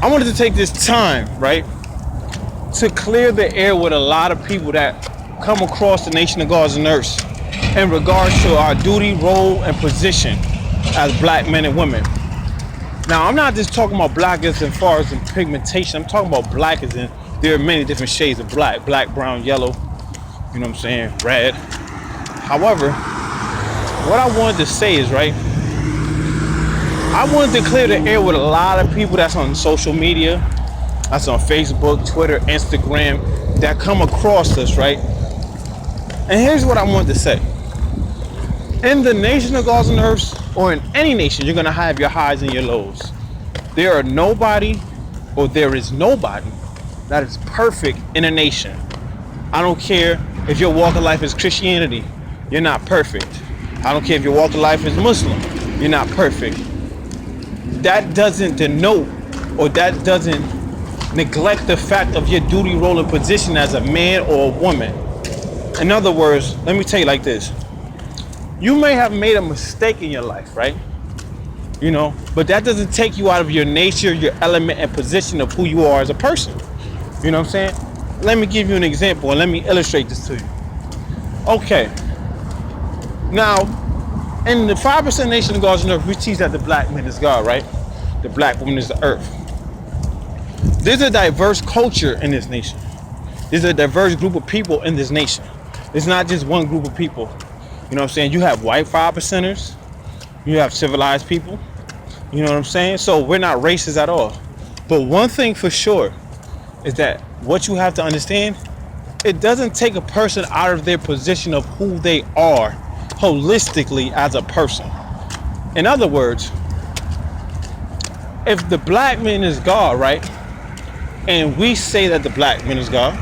I wanted to take this time, right, to clear the air with a lot of people that come across the Nation of Gods and Earths in regards to our duty, role, and position as black men and women. Now, I'm not just talking about black as far as in pigmentation. I'm talking about black as in there are many different shades of black. Black, brown, yellow, you know what I'm saying, red. However, what I wanted to say is, right, I wanted to clear the air with a lot of people that's on social media, that's on Facebook, Twitter, Instagram, that come across us, right? And here's what I wanted to say. In the Nation of Gods and Earths, or in any nation, you're gonna have your highs and your lows. There are nobody, or there is nobody, that is perfect in a nation. I don't care if your walk of life is Christianity, you're not perfect. I don't care if your walk of life is Muslim, you're not perfect. That doesn't denote, or that doesn't neglect the fact of your duty, role, and position as a man or a woman. In other words, let me tell you like this. You may have made a mistake in your life, right? You know, but that doesn't take you out of your nature, your element, and position of who you are as a person. You know what I'm saying? Let me give you an example and let me illustrate this to you. Okay. Now, in the 5% Nation of Gods and Earth, we teach that the black man is God, right? The black woman is the earth. There's a diverse culture in this nation. There's a diverse group of people in this nation. It's not just one group of people. You know what I'm saying? You have white 5%ers. You have civilized people. You know what I'm saying? So we're not racist at all. But one thing for sure is that what you have to understand, it doesn't take a person out of their position of who they are holistically as a person. In other words, if the black man is God, right? And we say that the black man is God,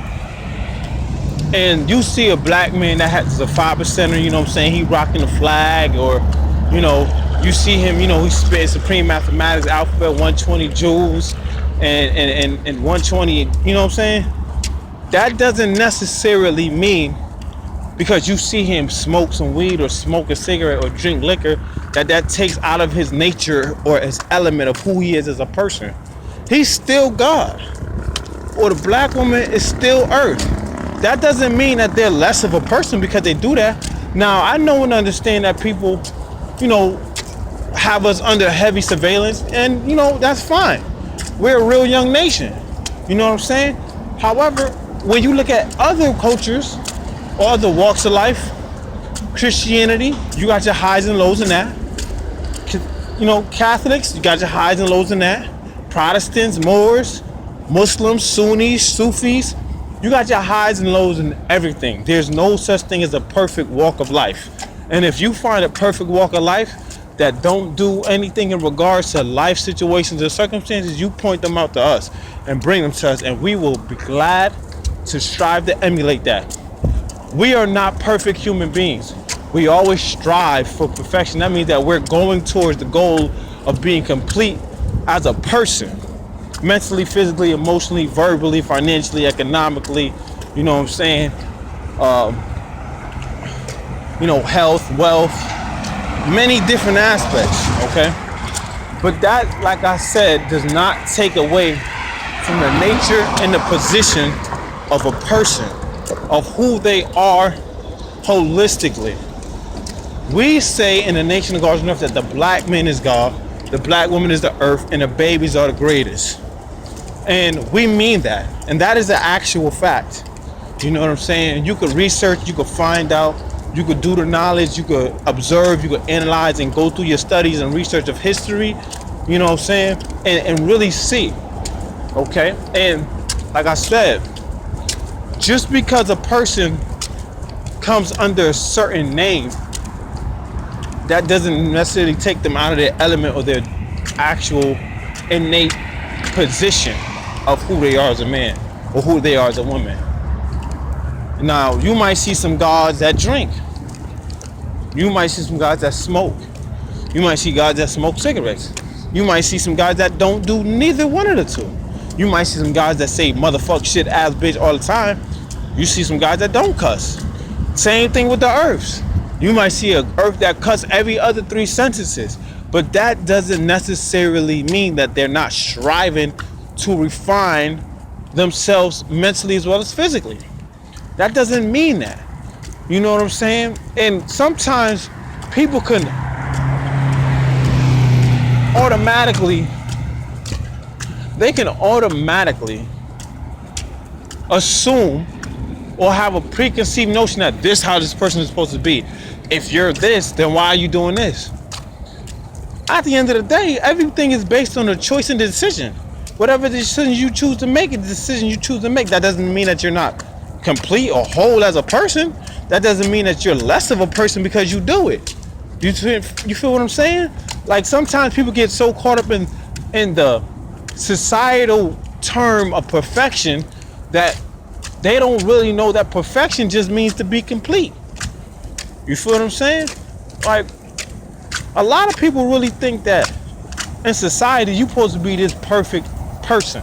and you see a black man that has a 5%er, you know what I'm saying, he rocking the flag, or, you know, you see him, you know, he spit supreme mathematics, alphabet 120 joules, and 120, you know what I'm saying? That doesn't necessarily mean because you see him smoke some weed or smoke a cigarette or drink liquor that takes out of his nature or his element of who he is as a person. He's still God. Or the black woman is still earth. That doesn't mean that they're less of a person because they do that. Now, I know and understand that people, you know, have us under heavy surveillance, and, you know, that's fine. We're a real young nation. You know what I'm saying? However, when you look at other cultures or other walks of life, Christianity, you got your highs and lows in that. You know, Catholics, you got your highs and lows in that. Protestants, Moors, Muslims, Sunnis, Sufis, you got your highs and lows in everything. There's no such thing as a perfect walk of life. And if you find a perfect walk of life that don't do anything in regards to life situations or circumstances, you point them out to us and bring them to us, and we will be glad to strive to emulate that. We are not perfect human beings. We always strive for perfection. That means that we're going towards the goal of being complete as a person. Mentally, physically, emotionally, verbally, financially, economically, you know what I'm saying? You know, health, wealth, many different aspects, okay? But that, like I said, does not take away from the nature and the position of a person, of who they are holistically. We say in the Nation of Gods and Earth that the black man is God, the black woman is the earth, and the babies are the greatest. And we mean that. And that is the actual fact. You know what I'm saying? You could research, you could find out, you could do the knowledge, you could observe, you could analyze and go through your studies and research of history, you know what I'm saying? And really see, okay? And like I said, just because a person comes under a certain name, that doesn't necessarily take them out of their element or their actual innate position of who they are as a man or who they are as a woman. Now, you might see some gods that drink. You might see some guys that smoke. You might see guys that smoke cigarettes. You might see some guys that don't do neither one of the two. You might see some guys that say motherfuck, shit, ass, bitch all the time. You see some guys that don't cuss. Same thing with the earths. You might see an earth that cuss every other 3 sentences. But that doesn't necessarily mean that they're not striving to refine themselves mentally as well as physically. That doesn't mean that. You know what I'm saying? And sometimes people can automatically assume or have a preconceived notion that this is how this person is supposed to be. If you're this, then why are you doing this? At the end of the day, everything is based on a choice and decision. Whatever decision you choose to make is the decision you choose to make. That doesn't mean that you're not complete or whole as a person. That doesn't mean that you're less of a person because you do it. You feel what I'm saying? Like sometimes people get so caught up in the societal term of perfection that they don't really know that perfection just means to be complete. You feel what I'm saying? Like, a lot of people really think that in society you're supposed to be this perfect person.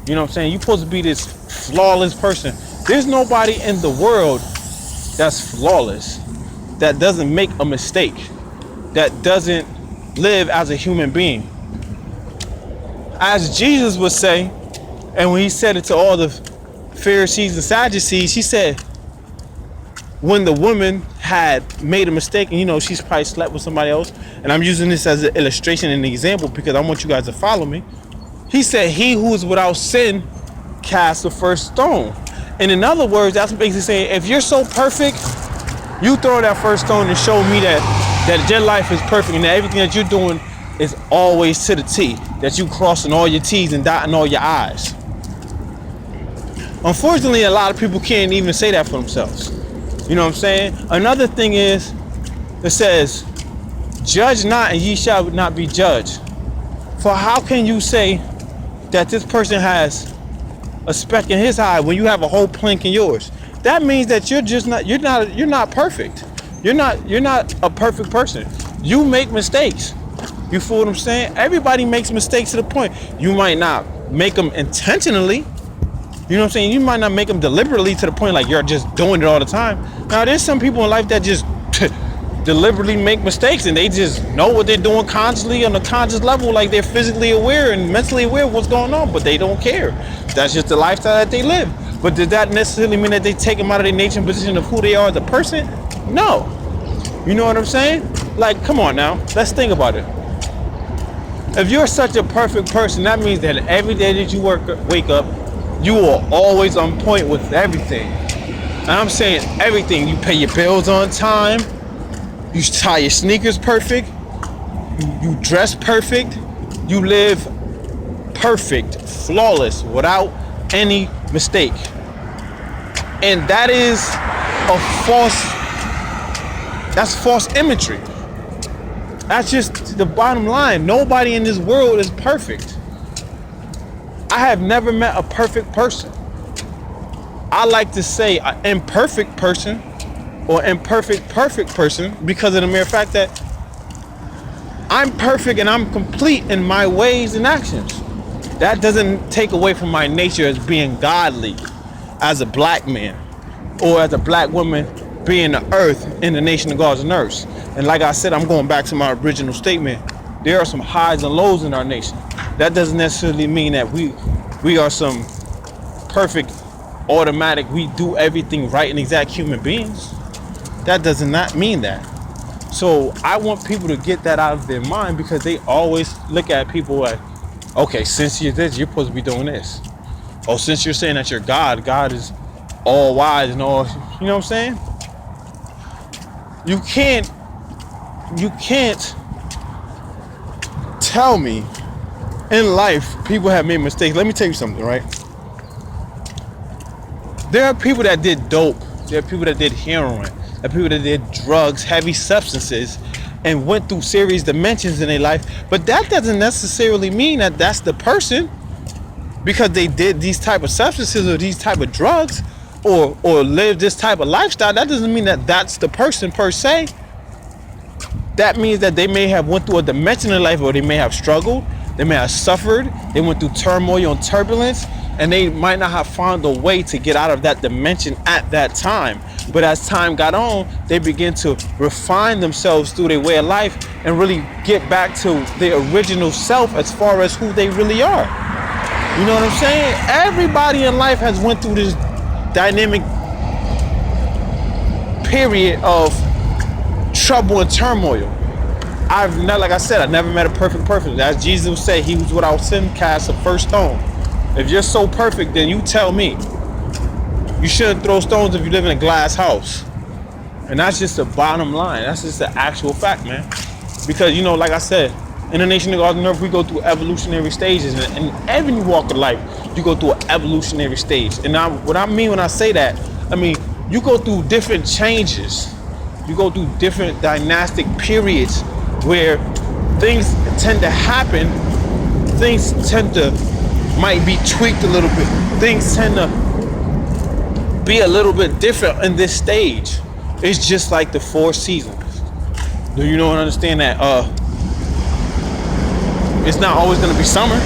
You know what I'm saying? You're supposed to be this flawless person. There's nobody in the world that's flawless, that doesn't make a mistake, that doesn't live as a human being. As Jesus would say, and when he said it to all the Pharisees and Sadducees, he said, when the woman had made a mistake, and you know, she's probably slept with somebody else, and I'm using this as an illustration and an example because I want you guys to follow me. He said, he who is without sin cast the first stone. And in other words, that's basically saying, if you're so perfect, you throw that first stone and show me that your life is perfect and that everything that you're doing is always to the T, that you crossing all your T's and dotting all your I's. Unfortunately, a lot of people can't even say that for themselves. You know what I'm saying? Another thing is, it says, judge not and ye shall not be judged. For how can you say that this person has a speck in his eye when you have a whole plank in yours? That means that you're not perfect. You're not a perfect person. You make mistakes. You feel what I'm saying? Everybody makes mistakes to the point. You might not make them intentionally. You know what I'm saying? You might not make them deliberately to the point like you're just doing it all the time. Now, there's some people in life that just deliberately make mistakes and they just know what they're doing consciously on a conscious level, like they're physically aware and mentally aware of what's going on, but they don't care. That's just the lifestyle that they live. But does that necessarily mean that they take them out of their nature and position of who they are as a person? No. You know what I'm saying? Like, come on now. Let's think about it. If you're such a perfect person, that means that every day that you wake up, you are always on point with everything. And I'm saying everything. You pay your bills on time. You tie your sneakers perfect. You dress perfect. You live perfect, flawless, without any mistake. And that is that's false imagery. That's just the bottom line. Nobody in this world is perfect. I have never met a perfect person. I like to say an imperfect person or imperfect perfect person because of the mere fact that I'm perfect and I'm complete in my ways and actions. That doesn't take away from my nature as being godly, as a black man or as a black woman being the earth in the nation of God's nurse. And like I said, I'm going back to my original statement. There are some highs and lows in our nation. That doesn't necessarily mean that we are some perfect, automatic, we do everything right and exact human beings. That does not mean that. So I want people to get that out of their mind because they always look at people like, okay, since you're this, you're supposed to be doing this. Oh, since you're saying that you're God, God is all wise and all, you know what I'm saying? You can't tell me in life people have made mistakes. Let me tell you something, right? There are people that did dope. There are people that did heroin. There are people that did drugs, heavy substances, and went through serious dimensions in their life. But that doesn't necessarily mean that that's the person because they did these type of substances or these type of drugs or live this type of lifestyle. That doesn't mean that that's the person per se. That means that they may have went through a dimension in life where they may have struggled, they may have suffered, they went through turmoil and turbulence, and they might not have found a way to get out of that dimension at that time. But as time got on, they begin to refine themselves through their way of life and really get back to their original self as far as who they really are. You know what I'm saying? Everybody in life has went through this dynamic period of trouble and turmoil. I've not, like I said, I never met a perfect person. As Jesus would say, he was without sin, cast the first stone. If you're so perfect, then you tell me. You shouldn't throw stones if you live in a glass house. And that's just the bottom line. That's just the actual fact, man. Because, you know, like I said, in the nation of God and earth, we go through evolutionary stages. And in every walk of life, you go through an evolutionary stage. And what I mean when I say that, I mean, you go through different changes. You go through different dynastic periods where things tend to happen. Things might be tweaked a little bit. Things tend to be a little bit different in this stage. It's just like the 4 seasons. Do you know and understand that it's not always going to be summer.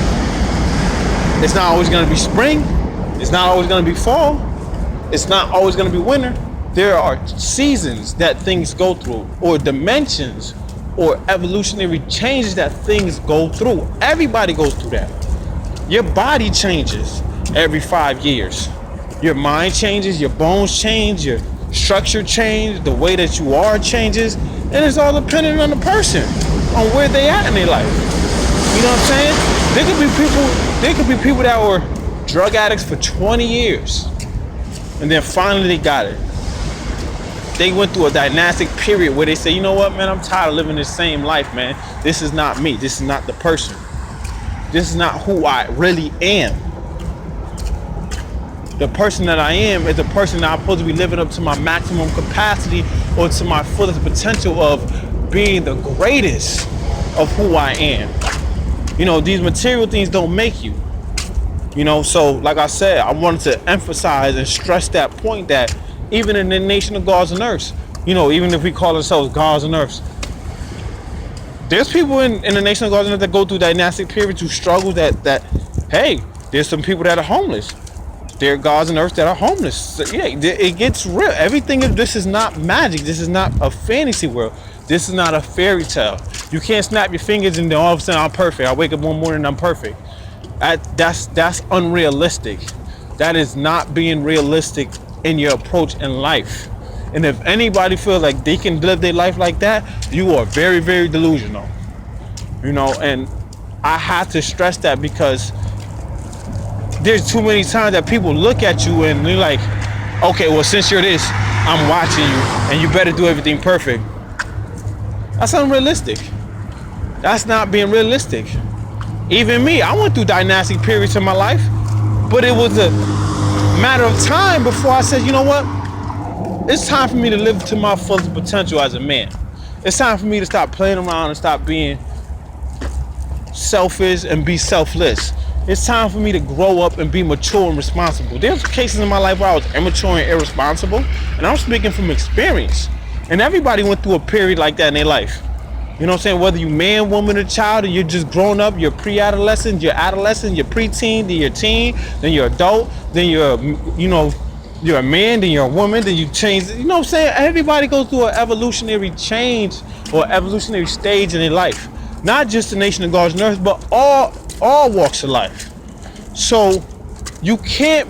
It's not always going to be spring. It's not always going to be fall. It's not always going to be winter. There are seasons that things go through, or dimensions, or evolutionary changes that things go through. Everybody goes through that. Your body changes every 5 years. Your mind changes, your bones change, your structure changes, the way that you are changes, and it's all dependent on the person, on where they at in their life. You know what I'm saying? There could be people that were drug addicts for 20 years, and then finally they got it. They went through a dynastic period where they say, you know what, man, I'm tired of living this same life, man. This is not me. This is not the person. This is not who I really am. The person that I am is the person that I'm supposed to be living up to my maximum capacity or to my fullest potential of being the greatest of who I am. You know, these material things don't make you. You know, so like I said, I wanted to emphasize and stress that point that even in the nation of gods and earths, you know, even if we call ourselves gods and earths, there's people in the nation of gods and earths that go through dynastic periods who struggle that hey, there's some people that are homeless. There are gods and earths that are homeless. So, yeah, it gets real. This is not magic. This is not a fantasy world. This is not a fairy tale. You can't snap your fingers and then all of a sudden I'm perfect. I wake up one morning and I'm perfect. That's unrealistic. That is not being realistic in your approach in life. And if anybody feels like they can live their life like that, you are very, very delusional. You know, and I have to stress that because there's too many times that people look at you and they're like, okay, well, since you're this, I'm watching you and you better do everything perfect. That's unrealistic. That's not being realistic. Even me, I went through dynastic periods in my life, but it was a matter of time before I said, you know what? It's time for me to live to my fullest potential as a man. It's time for me to stop playing around and stop being selfish and be selfless. It's time for me to grow up and be mature and responsible. There's cases in my life where I was immature and irresponsible, and I'm speaking from experience. And everybody went through a period like that in their life. You know what I'm saying? Whether you man, woman, or child, or you're just grown up, you're pre-adolescent, you're adolescent, you're preteen, then you're teen, then you're adult, then you're a man, then you're a woman, then you change. You know what I'm saying? Everybody goes through an evolutionary change or evolutionary stage in their life. Not just the nation of gods and earth, but all walks of life. So you can't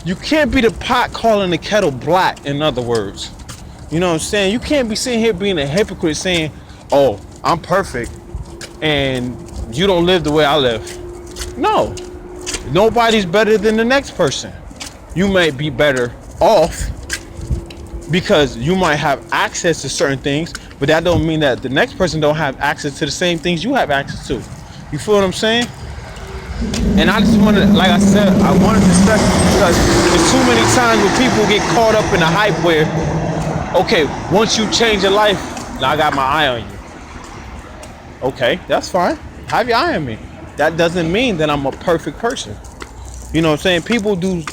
be the pot calling the kettle black, in other words. You know what I'm saying? You can't be sitting here being a hypocrite saying, oh, I'm perfect and you don't live the way I live. No, nobody's better than the next person. You might be better off because you might have access to certain things, but that don't mean that the next person don't have access to the same things you have access to. You feel what I'm saying? And I just wanted, like I said, I wanted to stress because there's too many times where people get caught up in the hype where, okay, once you change your life, now I got my eye on you. Okay, that's fine. Have your eye on me. That doesn't mean that I'm a perfect person. You know what I'm saying? People do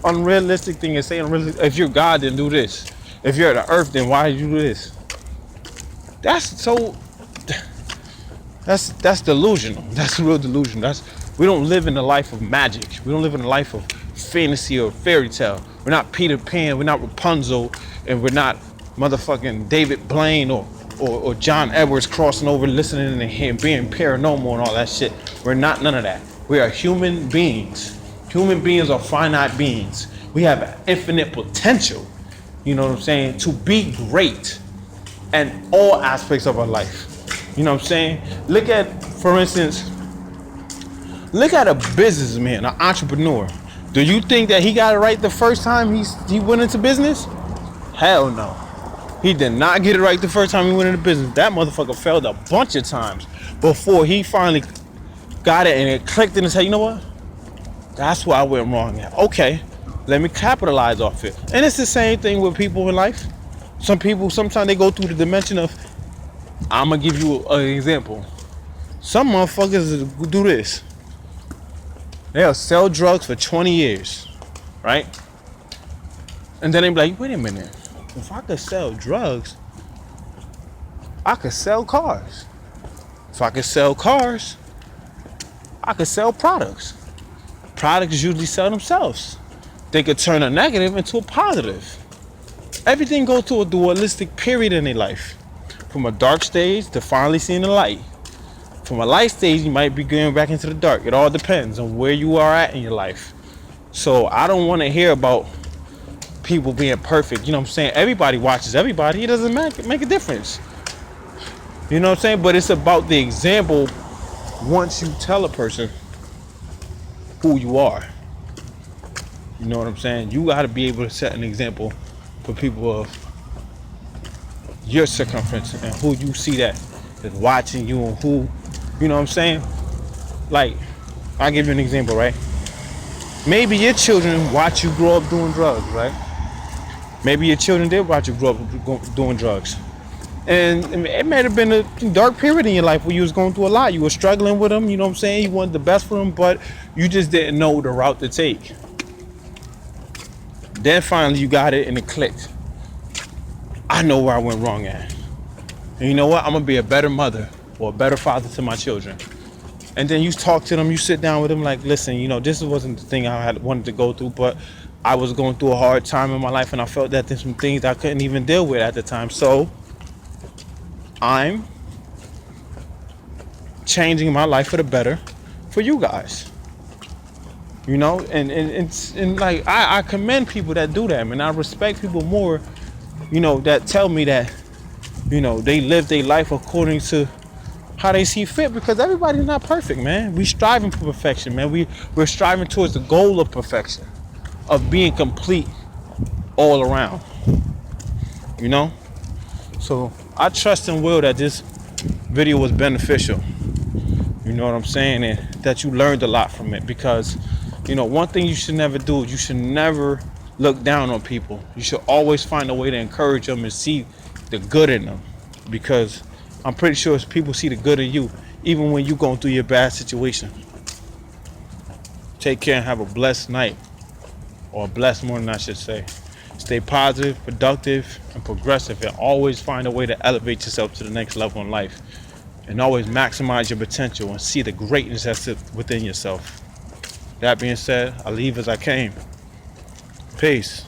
unrealistic things and say unrealistic. If you're God, then do this. If you're the earth, then why did you do this? That's delusional. That's real delusion. We don't live in the life of magic. We don't live in the life of fantasy or fairy tale. We're not Peter Pan. We're not Rapunzel, and we're not motherfucking David Blaine or or John Edwards crossing over, listening and hearing, being paranormal and all that shit. We're not none of that. We are human beings. Human beings are finite beings. We have infinite potential, you know what I'm saying, to be great in all aspects of our life. You know what I'm saying? Look at, for instance, look at a businessman, an entrepreneur. Do you think that he got it right the first time he went into business? Hell no. He did not get it right the first time he went into business. That motherfucker failed a bunch of times before he finally got it and it clicked in his head. You know what? That's where I went wrong at. Okay, let me capitalize off it. And it's the same thing with people in life. Some people, sometimes they go through the dimension of, I'm going to give you an example. Some motherfuckers do this. They'll sell drugs for 20 years, right? And then they be like, wait a minute. If I could sell drugs, I could sell cars. If I could sell cars, I could sell products. Products usually sell themselves. They could turn a negative into a positive. Everything goes through a dualistic period in their life. From a dark stage to finally seeing the light. From a light stage, you might be going back into the dark. It all depends on where you are at in your life. So I don't want to hear about people being perfect. You know what I'm saying? Everybody watches everybody. It doesn't make a difference. You know what I'm saying? But it's about the example once you tell a person who you are. You know what I'm saying? You got to be able to set an example for people of your circumference and who you see that is watching you and who, you know what I'm saying? Like, I'll give you an example, right? Maybe your children watch you grow up doing drugs, right? Maybe your children did watch you grow up doing drugs. And it may have been a dark period in your life where you was going through a lot. You were struggling with them, you know what I'm saying? You wanted the best for them, but you just didn't know the route to take. Then finally you got it and it clicked. I know where I went wrong at. And you know what? I'm going to be a better mother or a better father to my children. And then you talk to them, you sit down with them like, listen, you know, this wasn't the thing I had wanted to go through, but I was going through a hard time in my life and I felt that there's some things I couldn't even deal with at the time. So I'm changing my life for the better for you guys. You know, and like I commend people that do that, man. I respect people more, you know, that tell me that, you know, they live their life according to how they see fit, because everybody's not perfect, man. We striving for perfection, man. We're striving towards the goal of perfection, of being complete all around, you know. So I trust and will that this video was beneficial, you know what I'm saying, and that you learned a lot from it, because, you know, one thing you should never do is you should never look down on people. You should always find a way to encourage them and see the good in them, because I'm pretty sure people see the good in you even when you're going through your bad situation. Take care and have a blessed night, or a blessed morning, I should say. Stay positive, productive, and progressive, and always find a way to elevate yourself to the next level in life, and always maximize your potential and see the greatness that's within yourself. That being said, I leave as I came. Peace.